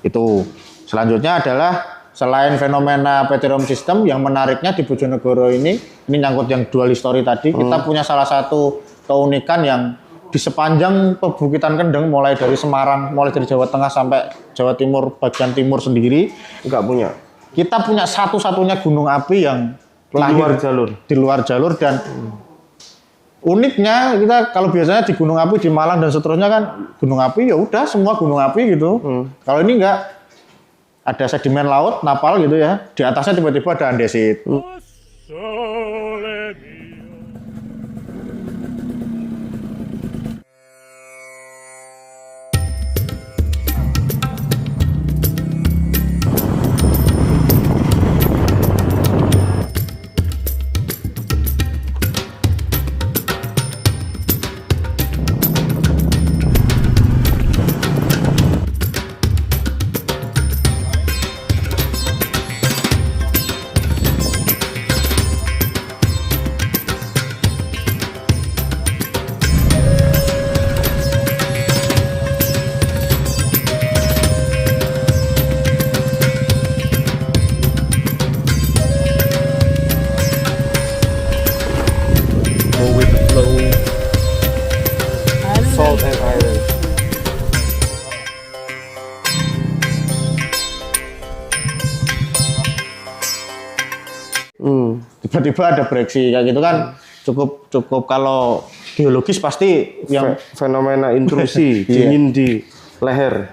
Itu. Selanjutnya adalah selain fenomena petroleum system yang menariknya di Bojonegoro ini nyangkut yang dual history tadi, kita punya salah satu keunikan yang di sepanjang Perbukitan Kendeng mulai dari Semarang, mulai dari Jawa Tengah sampai Jawa Timur bagian timur sendiri nggak punya. Kita punya satu-satunya gunung api yang di luar jalur dan uniknya kita kalau biasanya di gunung api di Malang dan seterusnya kan gunung api ya udah semua gunung api gitu. Kalau ini enggak, ada sedimen laut, napal gitu ya. Di atasnya tiba-tiba ada andesit. Salt and iron. Tiba-tiba ada breaksi kayak gitu kan cukup kalau geologis pasti yang Fenomena intrusi dingin di leher.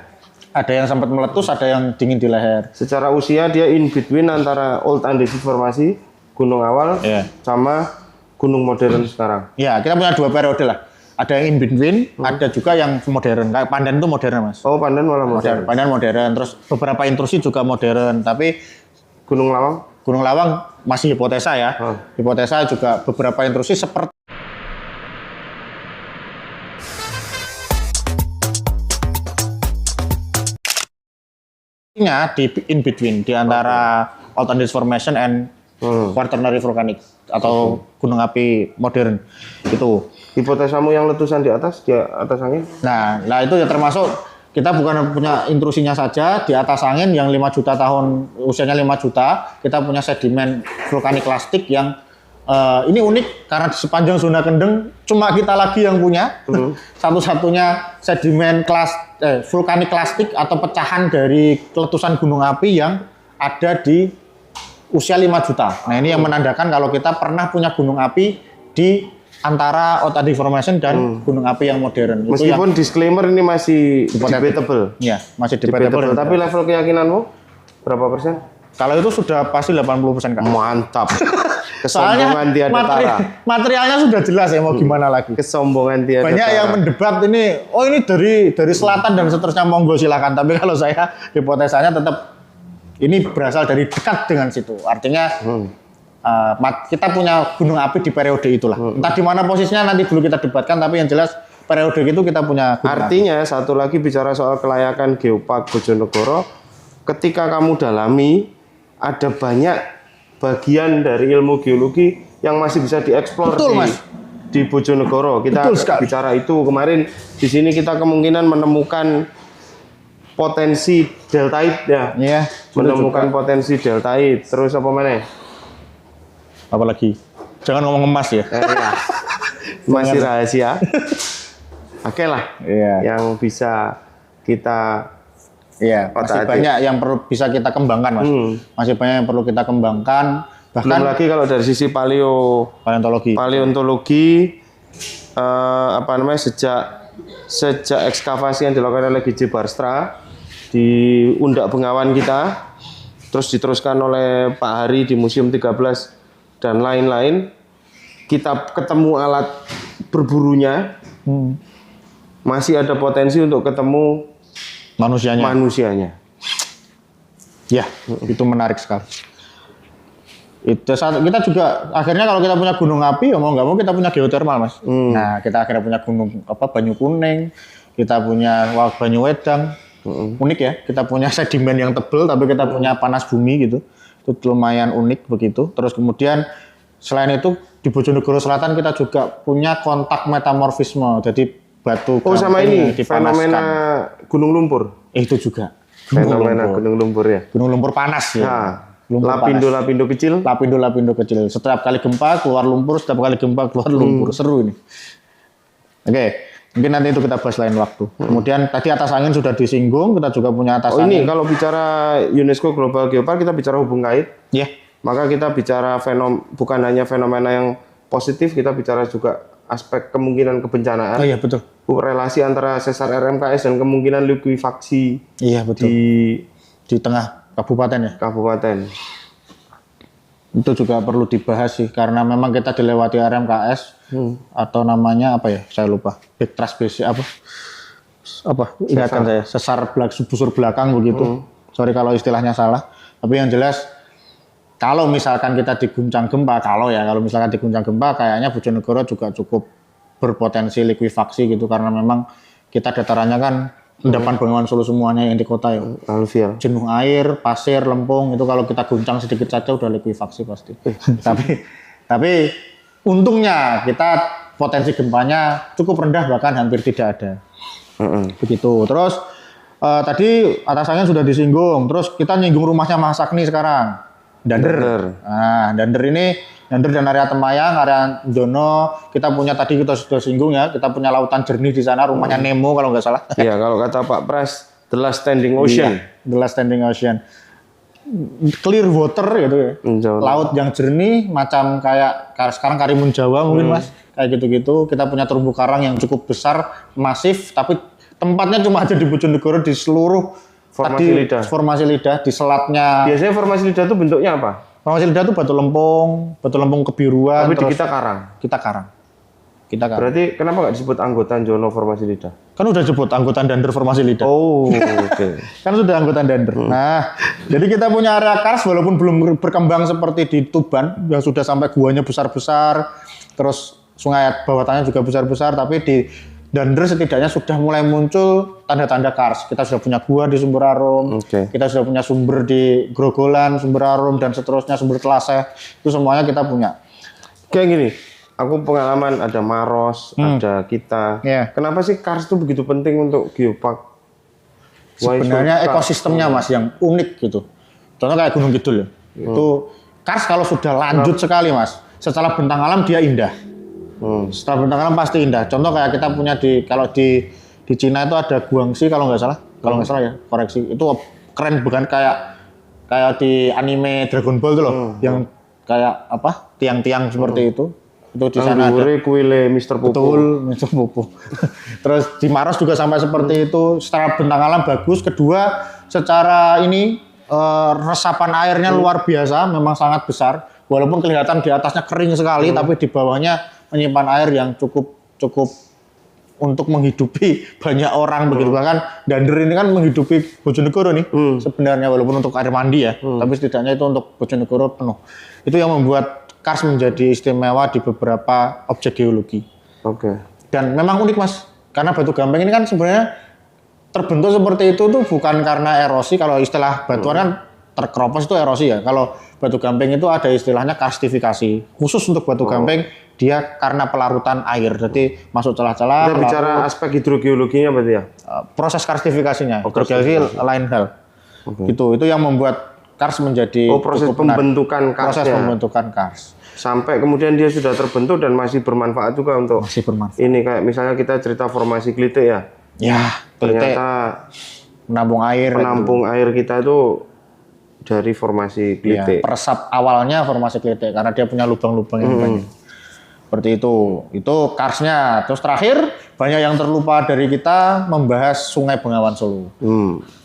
ada yang sempat meletus, ada yang dingin di leher. Secara usia dia in between antara old andesit formasi gunung awal sama gunung modern sekarang. Ya, kita punya dua periode lah. Ada yang in between, ada juga yang modern. Kayak Pandan itu modern, Mas. Oh, Pandan malah modern. Pandan modern, terus beberapa intrusi juga modern, tapi Gunung Lawang? Gunung Lawang masih hipotesa ya. Hipotesa juga beberapa intrusi seperti di in between di antara old andesit formation and quaternary volcanic atau gunung api modern itu. Hipotesamu yang letusan di atas angin? Nah itu ya termasuk kita bukan punya intrusinya saja di atas angin yang 5 juta tahun usianya 5 juta, kita punya sedimen vulkanik lastik yang ini unik karena di sepanjang zona Kendeng cuma kita lagi yang punya satu-satunya sedimen vulkanik lastik atau pecahan dari letusan gunung api yang ada di usia 5 juta. Nah ini yang menandakan kalau kita pernah punya gunung api di antara old andesit formation dan gunung api yang modern. Meskipun itu yang disclaimer ini masih debatable. Iya, masih debatable. Tapi level keyakinanmu berapa persen? Kalau itu sudah pasti 80% Kak. Mantap. Soalnya Kesombongan tiada tara. materialnya sudah jelas ya mau gimana lagi. Kesombongan tiada Banyak tara. yang mendebat ini, oh ini dari selatan dan seterusnya, monggo silakan. Tapi kalau saya hipotesanya tetap ini berasal dari dekat dengan situ. Artinya kita punya gunung api di periode itulah. Entah di mana posisinya nanti dulu kita debatkan, tapi yang jelas periode itu kita punya gunung Artinya api. Satu lagi bicara soal kelayakan Geopark Bojonegoro, ketika kamu dalami ada banyak bagian dari ilmu geologi yang masih bisa dieksplor di Bojonegoro. Kita bicara itu kemarin di sini kita kemungkinan menemukan potensi deltite ya. Iya, menemukan potensi deltite. Terus apa mana? Apalagi jangan ngomong emas ya. Masih rahasia. Oke lah. Iya. Yang bisa kita masih banyak yang perlu bisa kita kembangkan, Mas. Masih banyak yang perlu kita kembangkan. Bahkan belum lagi kalau dari sisi paleontologi sejak ekskavasi yang dilakukan oleh GJ Barstra di Undak Bengawan kita, terus diteruskan oleh Pak Hari di Museum 13 dan lain-lain, kita ketemu alat berburunya, masih ada potensi untuk ketemu manusianya. Ya, itu menarik sekali. Itu kita juga akhirnya kalau kita punya gunung api, ya mau nggak mau kita punya geotermal, Mas. Nah, kita akhirnya punya gunung Banyu Kuning, kita punya Banyu Wedang. Unik ya, kita punya sedimen yang tebal, tapi kita punya panas bumi gitu. Itu lumayan unik begitu. Terus kemudian selain itu di Bojonegoro Selatan kita juga punya kontak metamorfisme. Jadi batu sama ini dipanaskan. fenomena gunung lumpur. Itu juga Fenomena gunung lumpur ya. Gunung lumpur panas ya. Nah, Lumpur lapindo-lapindo kecil. Lapindo-lapindo kecil. Setiap kali gempa keluar lumpur, setiap kali gempa keluar lumpur. Seru ini. Oke, mungkin nanti itu kita bahas lain waktu. Kemudian tadi atas angin sudah disinggung, kita juga punya atas Oh angin. ini kalau bicara UNESCO Global Geopark kita bicara hubung kait. Ya, Maka kita bicara bukan hanya fenomena yang positif, kita bicara juga aspek kemungkinan kebencanaan. oh iya betul. Relasi antara sesar RMKS dan kemungkinan likuifaksi Iya betul. Di tengah kabupaten ya. kabupaten. Itu juga perlu dibahas sih karena memang kita dilewati RMKS atau namanya apa ya? Saya lupa. Big trust base apa? Ingatkan saya. Busur belakang begitu. Sorry kalau istilahnya salah. Tapi yang jelas kalau misalkan kita diguncang gempa, kalau misalkan diguncang gempa kayaknya Bojonegoro juga cukup berpotensi likuifaksi gitu karena memang kita datarannya kan endapan Bengawan Solo semuanya yang di kota ya. Alfian. Jenuh air, pasir, lempung itu kalau kita guncang sedikit saja udah likuifaksi pasti. tapi untungnya kita potensi gempanya cukup rendah bahkan hampir tidak ada. Begitu. Terus tadi atas angin sudah disinggung. Terus kita nyinggung rumahnya Mas Sakni sekarang. Dander. Nah, Dander dan area Temayang, area Dono, kita punya tadi kita sudah singgung ya, kita punya lautan jernih di sana, rumahnya Nemo kalau nggak salah. Iya, kalau kata Pak Pres, the last standing ocean. The last standing ocean. Clear water gitu ya. Laut yang jernih, macam kayak sekarang Karimun Jawa mungkin Mas, kayak gitu-gitu. Kita punya terumbu karang yang cukup besar, masif, tapi tempatnya cuma ada di Bojonegoro di seluruh formasi lidah di selatnya. Biasanya formasi lidah itu bentuknya apa? Formasi lidah itu batu lempung kebiruan. Tapi di kita karang. Kita karang. Berarti kenapa nggak disebut anggota Jono formasi lidah? Kan udah disebut anggota Dander formasi lidah. Oh, oke. Kan sudah anggota Dander. Nah, jadi kita punya area kars walaupun belum berkembang seperti di Tuban yang sudah sampai guanya besar-besar, terus sungai bawah tanahnya juga besar-besar, tapi di Dander setidaknya sudah mulai muncul tanda-tanda kars. Kita sudah punya gua di Sumber Arum, kita sudah punya sumber di Grogolan, Sumber Arum, dan seterusnya, sumber Telaseh. Itu semuanya kita punya. Kayak gini, aku pengalaman ada Maros, ada kita. Yeah. Kenapa sih kars itu begitu penting untuk geopark? Sebenarnya ekosistemnya Mas yang unik gitu. Contoh kayak Gunung Kidul ya. Itu kars kalau sudah lanjut sekali Mas, setelah bentang alam dia indah. Setelah bentang alam pasti indah. Contoh kayak kita punya kalau di Cina itu ada Guangxi kalau nggak salah ya, koreksi. Itu keren bukan kayak di anime Dragon Ball itu loh, yang kayak apa? Tiang-tiang seperti itu. Itu di sana ada. Kuile Mr. Popo. Betul, Mr. Popo. Terus di Maros juga sampai seperti itu. Secara bentang alam bagus. Kedua, secara resapan airnya luar biasa, memang sangat besar. Walaupun kelihatan di atasnya kering sekali, tapi di bawahnya menyimpan air yang cukup untuk menghidupi banyak orang begitu. Bahkan Dander ini kan menghidupi Bojonegoro nih sebenarnya, walaupun untuk air mandi ya, tapi setidaknya itu untuk Bojonegoro penuh. Itu yang membuat kars menjadi istimewa di beberapa objek geologi. Oke. Dan memang unik Mas, karena Batu Gamping ini kan sebenarnya terbentuk seperti itu tuh bukan karena erosi. Kalau istilah batuan kan terkeropos itu erosi ya. Kalau Batu Gamping itu ada istilahnya karstifikasi. Khusus untuk Batu Gamping dia karena pelarutan air. Jadi masuk celah-celah. Kita bicara aspek hidrogeologinya berarti ya? Proses karstifikasinya. Hidrogeologi lain hal. Gitu. Itu yang membuat kars menjadi proses pembentukan kars. Proses pembentukan kars. Sampai kemudian dia sudah terbentuk dan masih bermanfaat juga untuk ini kayak misalnya kita cerita formasi Klite ya. Ya, ternyata penampung air kita itu dari formasi Klite. Ya, peresap awalnya formasi Klite karena dia punya lubang-lubang yang banyak. Seperti itu. Itu karsnya. Terus terakhir banyak yang terlupa dari kita membahas Sungai Bengawan Solo.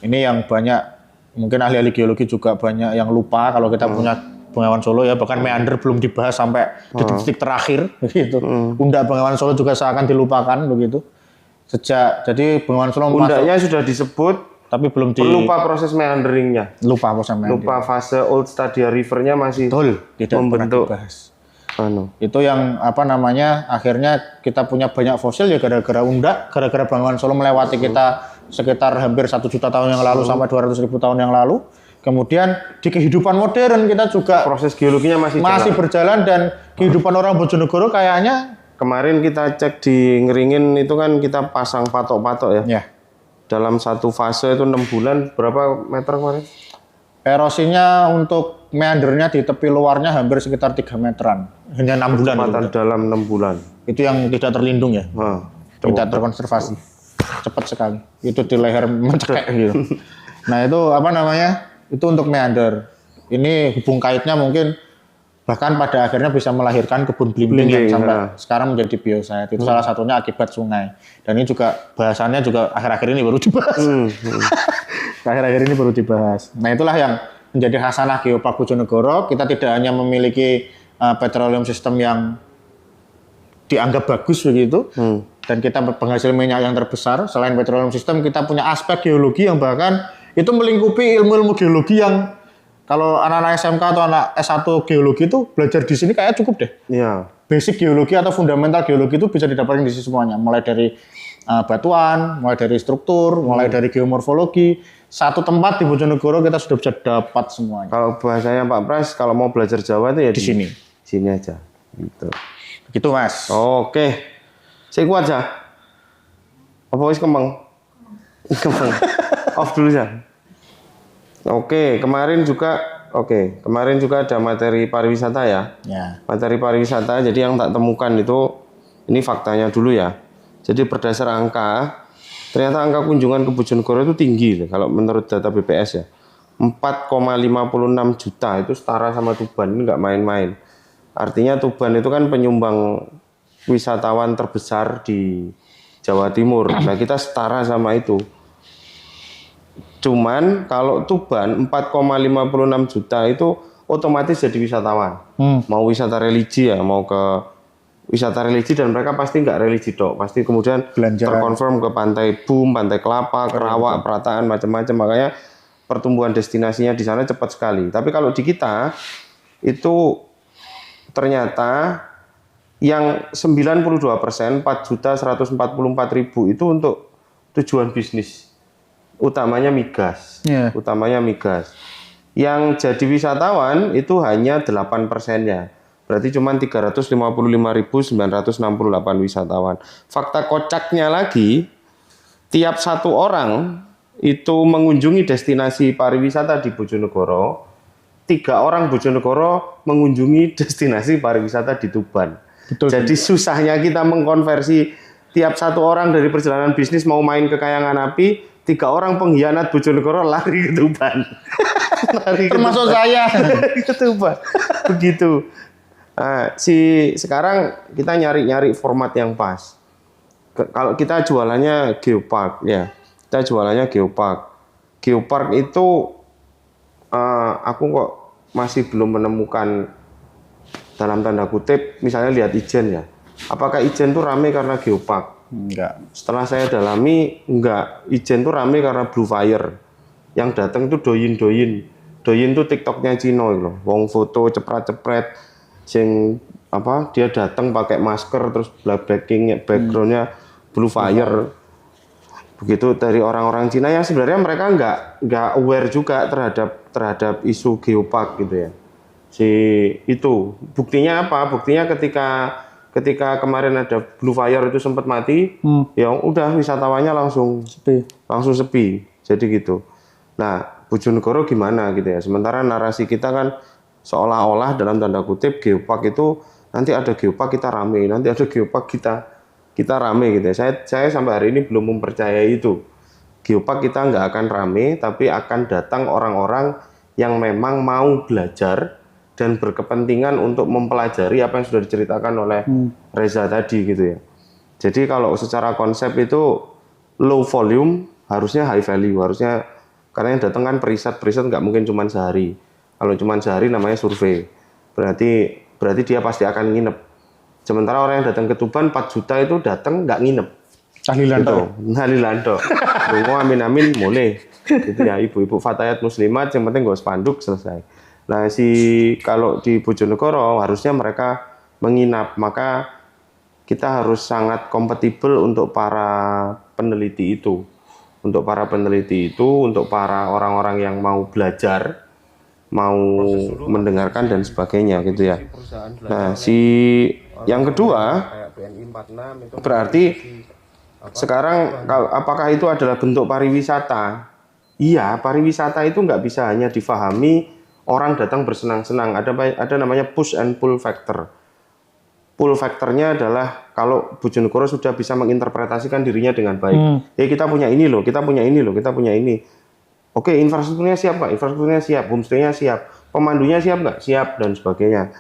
Ini yang banyak mungkin ahli-ahli geologi juga banyak yang lupa kalau kita punya Bengawan Solo ya, bahkan meander belum dibahas sampai detik-detik terakhir begitu. Pundak Bengawan Solo juga seakan dilupakan begitu. Jadi Bengawan Solo pundaknya sudah disebut tapi belum lupa proses meanderingnya. Lupa proses meandering. Lupa fase Old Stadia River-nya masih tidak membentuk. Pernah dibahas. Itu yang akhirnya kita punya banyak fosil ya gara-gara undak, gara-gara Bengawan Solo melewati kita sekitar hampir 1 juta tahun yang lalu sampai 200.000 tahun yang lalu. Kemudian di kehidupan modern kita juga proses geologinya masih berjalan dan kehidupan orang Bojonegoro kayaknya kemarin kita cek di Ngeringin itu kan kita pasang patok-patok ya. dalam satu fase itu 6 bulan berapa meter kemarin? Erosinya untuk meandernya di tepi luarnya hampir sekitar 3 meteran. Hanya 6 bulan. Kecepatan dalam 6 bulan. Itu yang tidak terlindung ya. Tidak terkonservasi. Cepat sekali. Itu di leher mencekek gitu. Nah, itu apa namanya? Itu untuk meander. Ini hubung kaitnya mungkin bahkan pada akhirnya bisa melahirkan kebun belimbing yang sampai sekarang menjadi biosite. Itu salah satunya akibat sungai. Dan ini juga bahasannya juga akhir-akhir ini baru dibahas. Akhir-akhir ini baru dibahas. Nah, itulah yang menjadi khasanah Geopark Bojonegoro. Kita tidak hanya memiliki petroleum system yang dianggap bagus begitu, dan kita penghasil minyak yang terbesar. Selain petroleum system, kita punya aspek geologi yang bahkan itu melingkupi ilmu-ilmu geologi yang kalau anak-anak SMK atau anak S1 geologi itu belajar di sini kayak cukup deh. Iya. Basic geologi atau fundamental geologi itu bisa didapatkan di sini semuanya. Mulai dari batuan, mulai dari struktur, mulai dari geomorfologi. Satu tempat di Bojonegoro kita sudah bisa dapat semuanya. Kalau bahasanya Pak Pras, kalau mau belajar Jawa itu ya di sini. Sini aja. Gitu. Begitu, Mas. Oke. Saya kuat ya. Apa wis kembang? Kembang. Off dulu ya. Oke, kemarin juga ada materi pariwisata ya. Ya. Materi pariwisata, jadi yang tak temukan itu, ini faktanya dulu ya. Jadi berdasar angka, ternyata angka kunjungan ke Bojonegoro itu tinggi, kalau menurut data BPS ya. 4,56 juta, itu setara sama Tuban, ini nggak main-main. Artinya Tuban itu kan penyumbang wisatawan terbesar di Jawa Timur. Nah, kita setara sama itu. Cuman kalau Tuban 4,56 juta itu otomatis jadi wisatawan. Mau wisata religi ya, mau ke wisata religi, dan mereka pasti nggak religi dok, pasti kemudian terkonfirm ke Pantai Bum, Pantai Kelapa, Kerawak, Prataan, macam-macam. Makanya pertumbuhan destinasinya di sana cepat sekali. Tapi kalau di kita itu ternyata yang 92%, 4.144.000 itu untuk tujuan bisnis. Utamanya migas, utamanya migas. Yang jadi wisatawan itu hanya 8%-nya. Berarti cuma 355.968 wisatawan. Fakta kocaknya lagi, tiap satu orang itu mengunjungi destinasi pariwisata di Bojonegoro, 3 orang Bojonegoro mengunjungi destinasi pariwisata di Tuban. Betul. Jadi susahnya kita mengkonversi tiap satu orang dari perjalanan bisnis mau main ke Kayangan Api, 3 orang pengkhianat Bojonegoro lari ke Tuban. Termasuk saya. Ke Tuban. Begitu. Nah, sekarang kita nyari format yang pas. Kalau kita jualannya Geopark ya. Kita jualannya Geopark. Geopark itu aku kok masih belum menemukan, dalam tanda kutip, misalnya lihat Ijen ya. Apakah Ijen itu ramai karena Geopark? Enggak. Setelah saya dalami, enggak. Ijen tuh rame karena Blue Fire. Yang datang tuh doyin. Doyin tuh TikToknya Cino loh. Wong foto cepret-cepret. Sing apa? Dia datang pakai masker terus backgroundnya Blue Fire. Begitu dari orang-orang Cina yang sebenarnya mereka enggak aware juga terhadap isu Geopark gitu ya. Itu buktinya apa? Buktinya ketika kemarin ada Blue Fire itu sempat mati, ya udah wisatawannya langsung sepi. Jadi gitu. Nah, Bojonegoro gimana gitu ya. Sementara narasi kita kan seolah-olah dalam tanda kutip Geopark itu nanti ada Geopark kita rame, nanti ada Geopark kita rame gitu ya. Saya sampai hari ini belum mempercayai itu. Geopark kita nggak akan rame, tapi akan datang orang-orang yang memang mau belajar dan berkepentingan untuk mempelajari apa yang sudah diceritakan oleh Reza tadi gitu ya. Jadi kalau secara konsep itu low volume harusnya high value, harusnya karena yang datang kan periset nggak mungkin cuma sehari. Kalau cuma sehari namanya survei. Berarti dia pasti akan nginep. Sementara orang yang datang ke Tuban 4 juta itu datang nggak nginep. Tahlilan. Dungo amin mulai. Gitu ya, ibu-ibu fatayat muslimat yang penting gue spanduk selesai. Nah, kalau di Bojonegoro harusnya mereka menginap, maka kita harus sangat kompatibel untuk para peneliti itu. Untuk para orang-orang yang mau belajar, mau mendengarkan dan sebagainya gitu ya. Nah, yang kedua berarti Sekarang apakah itu adalah bentuk pariwisata? Iya, pariwisata itu nggak bisa hanya difahami orang datang bersenang-senang. Ada namanya push and pull factor. Pull factornya adalah kalau Bojonegoro sudah bisa menginterpretasikan dirinya dengan baik. Kita punya ini loh, kita punya ini loh, kita punya ini. Oke, infrastrukturnya siap Pak, infrastrukturnya siap, homestay-nya siap, pemandunya siap nggak? Siap, dan sebagainya.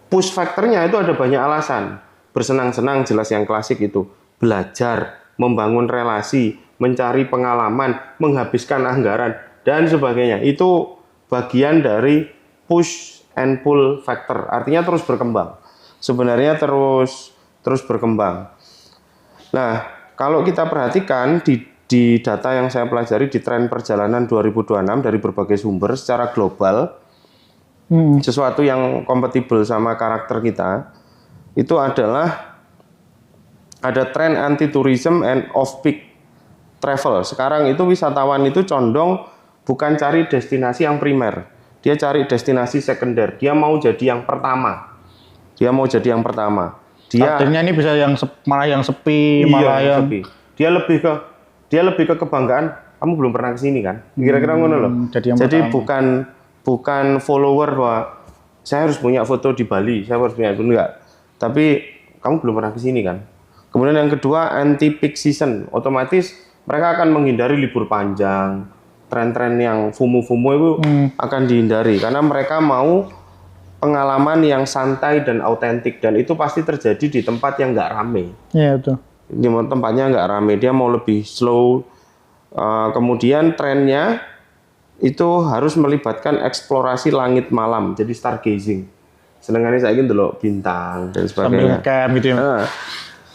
Push factornya itu ada banyak alasan. Bersenang-senang jelas yang klasik itu. Belajar, membangun relasi, mencari pengalaman, menghabiskan anggaran, dan sebagainya. Itu bagian dari push and pull factor. Artinya terus berkembang. Sebenarnya terus berkembang. Nah, kalau kita perhatikan di data yang saya pelajari di tren perjalanan 2026 dari berbagai sumber secara global, sesuatu yang kompatibel sama karakter kita, itu adalah ada tren anti-tourism and off-peak travel. Sekarang itu wisatawan itu condong bukan cari destinasi yang primer, dia cari destinasi sekunder, dia mau jadi yang pertama. Dia Artinya ini bisa malah yang sepi, malah yang sepi. Dia lebih ke kebanggaan. Kamu belum pernah kesini kan? Kira-kira ngono loh. Jadi bukan follower bahwa saya harus punya foto di Bali, saya harus punya enggak. Tapi kamu belum pernah kesini kan? Kemudian yang kedua anti peak season. Otomatis mereka akan menghindari libur panjang. Tren-tren yang FOMO itu akan dihindari karena mereka mau pengalaman yang santai dan autentik, dan itu pasti terjadi di tempat yang nggak rame. Iya betul. Di tempatnya nggak rame, dia mau lebih slow. Kemudian trennya itu harus melibatkan eksplorasi langit malam, jadi stargazing. Senengannya saya gitu loh, bintang dan sebagainya. Sambil camp gitu ya.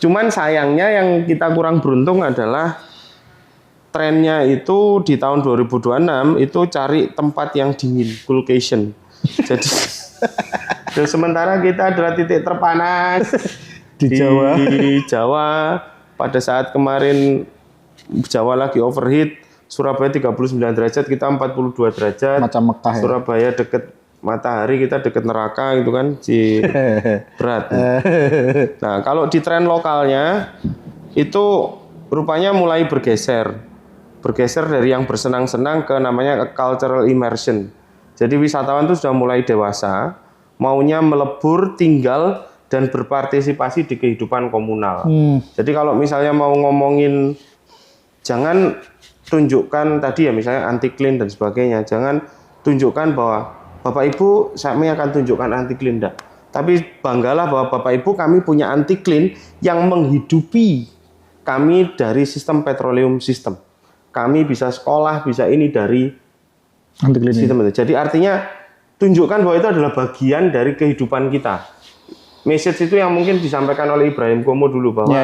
Cuman sayangnya yang kita kurang beruntung adalah trennya itu di tahun 2026 itu cari tempat yang dingin, coolcation. Jadi dan sementara kita adalah titik terpanas di Jawa. Pada saat kemarin Jawa lagi overheat, Surabaya 39 derajat, kita 42 derajat. Macam Mekah ya. Surabaya deket matahari, kita deket neraka gitu kan, berat. Nah, kalau di tren lokalnya itu rupanya mulai bergeser dari yang bersenang-senang ke namanya cultural immersion. Jadi wisatawan itu sudah mulai dewasa, maunya melebur, tinggal, dan berpartisipasi di kehidupan komunal. Jadi kalau misalnya mau ngomongin, jangan tunjukkan tadi ya misalnya anti clean dan sebagainya, jangan tunjukkan bahwa Bapak Ibu kami akan tunjukkan anti clean, enggak. Tapi banggalah bahwa Bapak Ibu kami punya anti clean yang menghidupi kami dari sistem petroleum system. Kami bisa sekolah, bisa ini dari sistem itu. Jadi artinya tunjukkan bahwa itu adalah bagian dari kehidupan kita. Message itu yang mungkin disampaikan oleh Ibrahim Komo dulu bahwa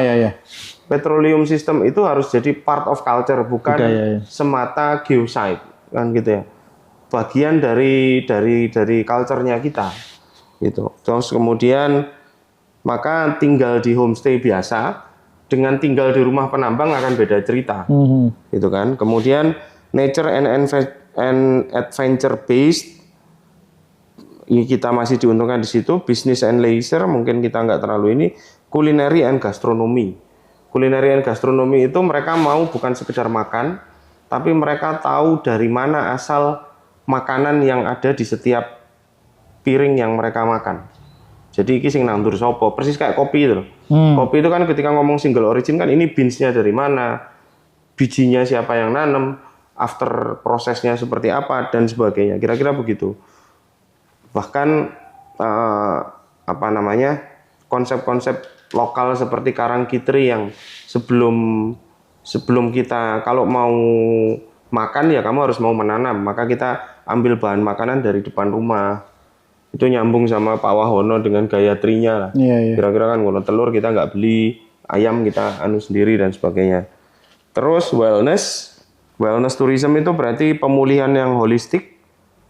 petroleum system itu harus jadi part of culture, bukan semata geosite kan gitu ya. Bagian dari culture-nya kita. Gitu. Terus kemudian maka tinggal di homestay biasa dengan tinggal di rumah penambang akan beda cerita. Gitu kan. Kemudian nature and adventure based, ini kita masih diuntungkan di situ. Business and leisure mungkin kita nggak terlalu ini. Culinary and gastronomy itu mereka mau bukan sekedar makan, tapi mereka tahu dari mana asal makanan yang ada di setiap piring yang mereka makan. Jadi iki sing nandur sopo, persis kayak kopi itu. Kopi itu kan ketika ngomong single origin kan ini beans-nya dari mana, bijinya siapa yang nanam, after prosesnya seperti apa dan sebagainya. Kira-kira begitu. Bahkan konsep-konsep lokal seperti Karangkitri yang sebelum kita kalau mau makan ya kamu harus mau menanam, maka kita ambil bahan makanan dari depan rumah. Itu nyambung sama Pak Wahono dengan Gayatrinya lah. Kira-kira kan kalau telur kita nggak beli, ayam kita anu sendiri dan sebagainya. Terus wellness tourism itu berarti pemulihan yang holistik,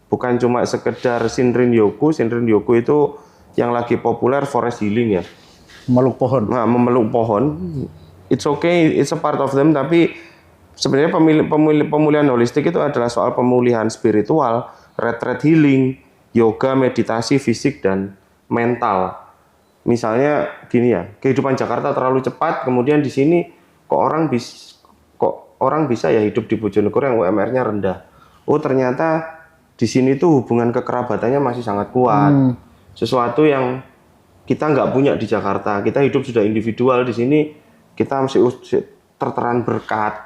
bukan cuma sekedar Shinrin Yoku. Shinrin Yoku itu yang lagi populer forest healing ya. Memeluk pohon. Nah, memeluk pohon. It's okay, it's a part of them, tapi sebenarnya pemulihan holistik itu adalah soal pemulihan spiritual, retreat healing, yoga, meditasi, fisik, dan mental. Misalnya gini ya, kehidupan Jakarta terlalu cepat, kemudian di sini kok orang bisa ya hidup di Bojonegoro yang UMR-nya rendah. Oh ternyata di sini tuh hubungan kekerabatannya masih sangat kuat. Sesuatu yang kita nggak punya di Jakarta. Kita hidup sudah individual, di sini kita masih terteran berkat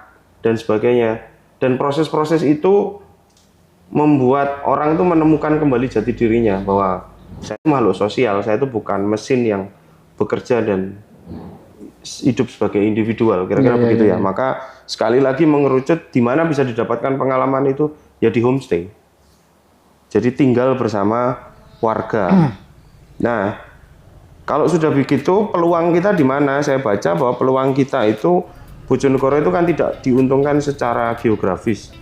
dan sebagainya. Dan proses-proses itu membuat orang itu menemukan kembali jati dirinya bahwa saya itu makhluk sosial, saya itu bukan mesin yang bekerja dan hidup sebagai individual, kira-kira begitu ya. Maka sekali lagi mengerucut di mana bisa didapatkan pengalaman itu ya di homestay. Jadi tinggal bersama warga. Nah, kalau sudah begitu peluang kita di mana? Saya baca bahwa peluang kita itu Bojonegoro itu kan tidak diuntungkan secara geografis.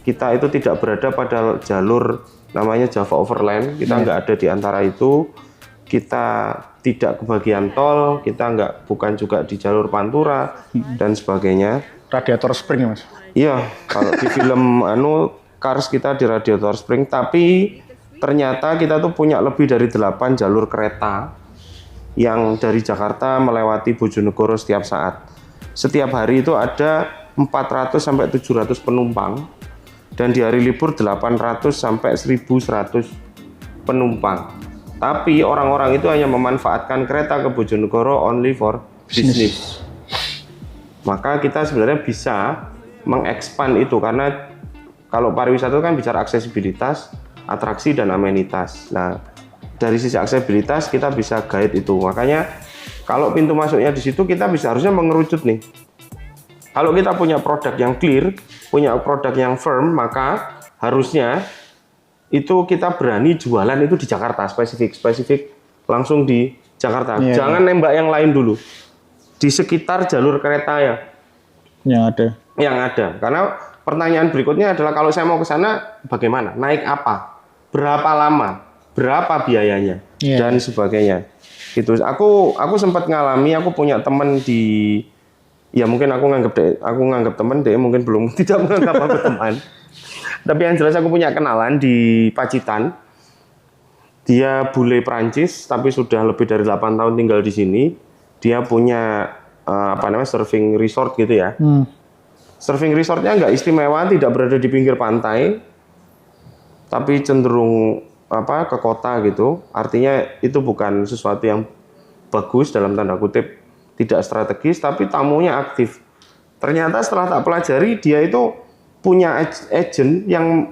Kita itu tidak berada pada jalur namanya Java Overland, kita nggak ada di antara itu. Kita tidak kebagian tol, kita bukan juga di jalur Pantura dan sebagainya. Radiator Spring ya Mas? Iya, kalau di film Cars kita di Radiator Spring, tapi ternyata kita tuh punya lebih dari 8 jalur kereta yang dari Jakarta melewati Bojonegoro setiap saat. Setiap hari itu ada 400 sampai 700 penumpang dan di hari libur 800 sampai 1100 penumpang. Tapi orang-orang itu hanya memanfaatkan kereta ke Bojonegoro only for business. Maka kita sebenarnya bisa mengekspan itu karena kalau pariwisata kan bicara aksesibilitas, atraksi dan amenitas. Nah, dari sisi aksesibilitas kita bisa guide itu. Makanya kalau pintu masuknya di situ kita bisa harusnya mengerucut nih. Kalau kita punya produk yang clear, punya produk yang firm, maka harusnya itu kita berani jualan itu di Jakarta, spesifik langsung di Jakarta. Jangan nembak yang lain dulu. Di sekitar jalur kereta ya yang ada. Karena pertanyaan berikutnya adalah kalau saya mau ke sana bagaimana? Naik apa? Berapa lama? Berapa biayanya? Dan sebagainya. Gitu. Aku sempat ngalami, aku punya teman di ya mungkin aku nganggap teman, dia mungkin belum tidak menganggap aku teman. Tapi yang jelas aku punya kenalan di Pacitan. Dia bule Prancis tapi sudah lebih dari 8 tahun tinggal di sini. Dia punya surfing resort gitu ya. Surfing resortnya nggak istimewa, tidak berada di pinggir pantai, tapi cenderung ke kota gitu. Artinya itu bukan sesuatu yang bagus dalam tanda kutip, tidak strategis, tapi tamunya aktif. Ternyata setelah tak pelajari, dia itu punya agent yang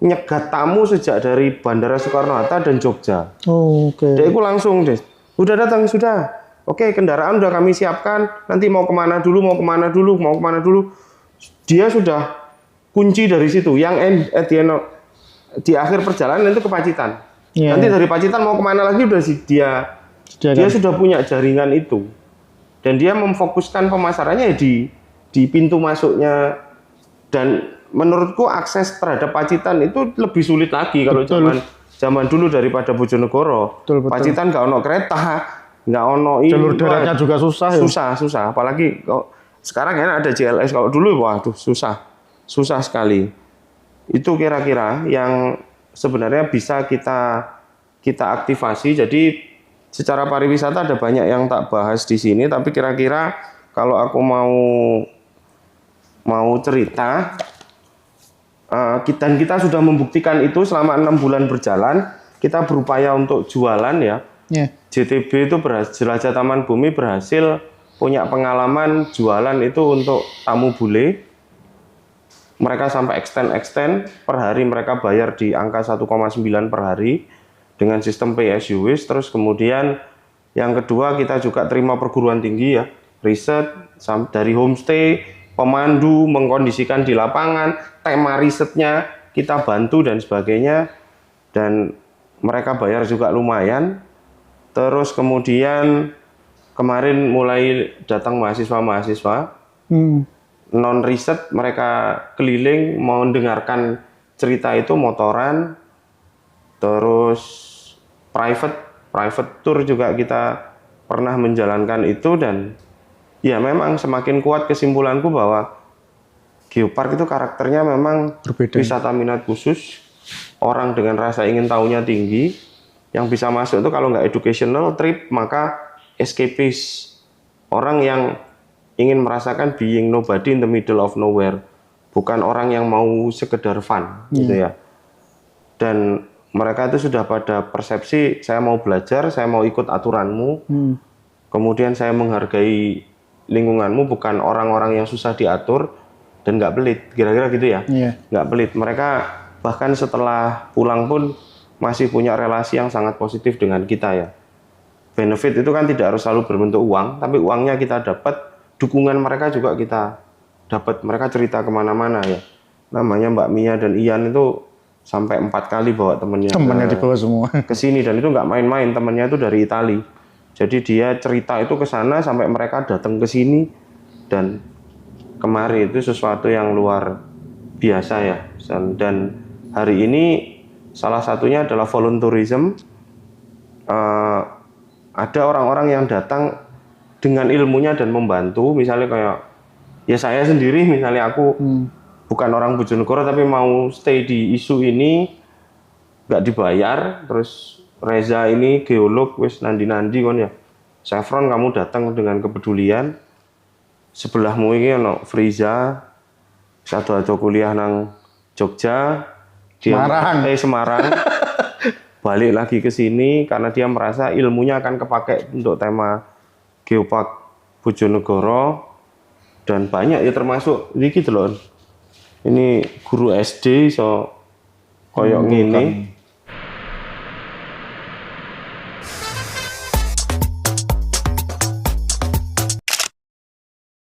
nyegat tamu sejak dari Bandara Soekarno-Hatta dan Jogja. Dia itu langsung deh, udah datang sudah. Oke, kendaraan udah kami siapkan. Nanti mau kemana dulu. Dia sudah kunci dari situ. Yang di akhir perjalanan itu ke Pacitan. Nanti dari Pacitan mau kemana lagi udah sih dia sudah punya jaringan itu. Dan dia memfokuskan pemasarannya di pintu masuknya. Dan menurutku akses terhadap Pacitan itu lebih sulit lagi kalau zaman dulu daripada Bojonegoro. Pacitan nggak ono kereta, nggak ono jalur daratnya juga susah. Susah. Apalagi sekarang enak ada JLS. Kalau dulu waduh susah sekali. Itu kira-kira yang sebenarnya bisa kita aktifasi. Jadi secara pariwisata ada banyak yang tak bahas di sini. Tapi kira-kira kalau aku mau cerita, kita sudah membuktikan itu selama 6 bulan berjalan. Kita berupaya untuk jualan ya. JTB itu Jelajah Taman Bumi berhasil punya pengalaman jualan itu untuk tamu bule. Mereka sampai extend per hari mereka bayar di angka 1,9 per hari dengan sistem pay as you wish. Terus kemudian yang kedua kita juga terima perguruan tinggi ya, riset dari homestay, pemandu mengkondisikan di lapangan, tema risetnya kita bantu dan sebagainya, dan mereka bayar juga lumayan. Terus kemudian kemarin mulai datang mahasiswa non riset, mereka keliling mau mendengarkan cerita itu motoran. Terus private tour juga kita pernah menjalankan itu. Dan ya memang semakin kuat kesimpulanku bahwa geopark itu karakternya memang berbeda. Wisata minat khusus, orang dengan rasa ingin tahunya tinggi. Yang bisa masuk itu kalau nggak educational trip maka escapist, orang yang ingin merasakan being nobody in the middle of nowhere, bukan orang yang mau sekedar fun gitu ya. Dan mereka itu sudah pada persepsi saya mau belajar, saya mau ikut aturanmu, kemudian saya menghargai lingkunganmu, bukan orang-orang yang susah diatur dan nggak pelit, kira-kira gitu ya. Nggak pelit. Mereka bahkan setelah pulang pun masih punya relasi yang sangat positif dengan kita ya. Benefit itu kan tidak harus selalu berbentuk uang, tapi uangnya kita dapat, dukungan mereka juga kita dapat. Mereka cerita kemana-mana ya. Namanya Mbak Mia dan Ian itu sampai 4 kali bawa temennya dibawa semua ke sini, dan itu nggak main-main. Temennya itu dari Itali. Jadi dia cerita itu ke sana sampai mereka datang ke sini, dan kemarin itu sesuatu yang luar biasa ya. Dan hari ini salah satunya adalah volunteerism. Ada orang-orang yang datang dengan ilmunya dan membantu, misalnya kayak ya saya sendiri, misalnya aku bukan orang Bojonegoro tapi mau stay di isu ini, nggak dibayar, terus Reza ini geolog wis nandi-nandi kon ya, Chevron kamu datang dengan kepedulian, sebelahmu ini ono Friza satu kuliah nang Jogja, Semarang balik lagi ke sini karena dia merasa ilmunya akan kepake untuk tema Geopark Bojonegoro. Dan banyak ya, termasuk ini gitu loh, ini guru SD so koyok ngene